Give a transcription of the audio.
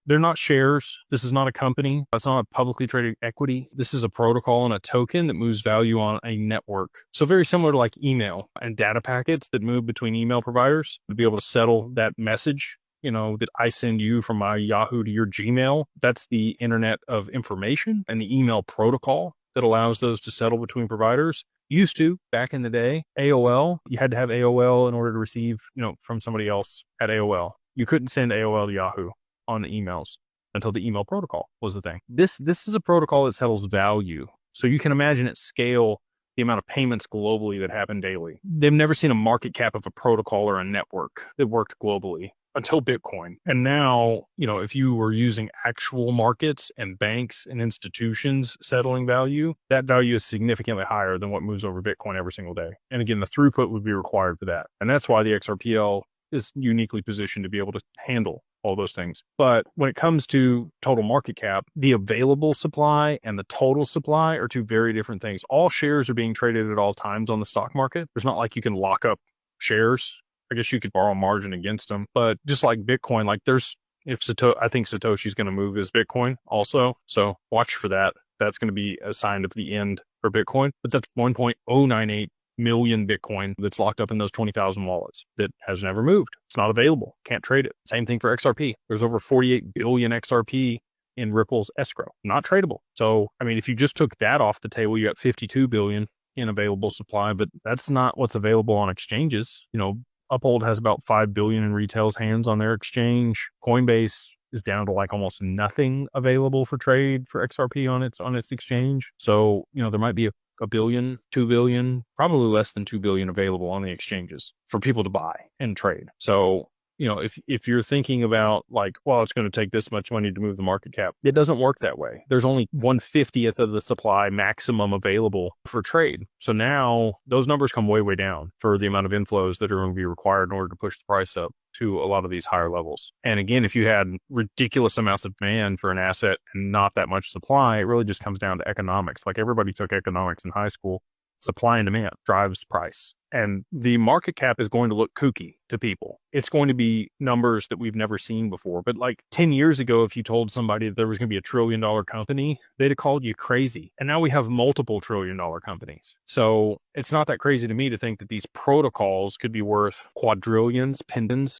They're not shares. This is not a company. It's not a publicly traded equity. This is a protocol and a token that moves value on a network. So very similar to like email and data packets that move between email providers to be able to settle that message, that I send you from my Yahoo to your Gmail. That's the Internet of Information and the email protocol that allows those to settle between providers. Used to, back in the day, AOL, you had to have AOL in order to receive, from somebody else at AOL. You couldn't send AOL to Yahoo on the emails until the email protocol was the thing. This is a protocol that settles value. So you can imagine at scale the amount of payments globally that happen daily. They've never seen a market cap of a protocol or a network that worked globally until Bitcoin. And now, if you were using actual markets and banks and institutions settling value, that value is significantly higher than what moves over Bitcoin every single day. And again, the throughput would be required for that. And that's why the XRPL is uniquely positioned to be able to handle all those things. But when it comes to total market cap, the available supply and the total supply are two very different things. All shares are being traded at all times on the stock market. There's not like you can lock up shares. I guess you could borrow margin against them, but just like Bitcoin, I think Satoshi's going to move his Bitcoin also. So watch for that. That's going to be a sign of the end for Bitcoin, but that's 1.098 million Bitcoin that's locked up in those 20,000 wallets that has never moved. It's not available. Can't trade it. Same thing for XRP. There's over 48 billion XRP in Ripple's escrow, not tradable. So, if you just took that off the table, you got 52 billion in available supply, but that's not what's available on exchanges. Uphold has about 5 billion in retail's hands on their exchange. Coinbase is down to like almost nothing available for trade for XRP on its exchange. So, there might be a billion, 2 billion, probably less than 2 billion available on the exchanges for people to buy and trade. So, if you're thinking about like, well, it's going to take this much money to move the market cap, it doesn't work that way. There's only 1/50th of the supply maximum available for trade. So now those numbers come way, way down for the amount of inflows that are going to be required in order to push the price up to a lot of these higher levels. And again, if you had ridiculous amounts of demand for an asset and not that much supply, it really just comes down to economics. Like everybody took economics in high school. Supply and demand drives price. And the market cap is going to look kooky to people. It's going to be numbers that we've never seen before. But like 10 years ago, if you told somebody that there was going to be $1 trillion company, they'd have called you crazy. And now we have multiple $1 trillion companies. So it's not that crazy to me to think that these protocols could be worth quadrillions, pendants.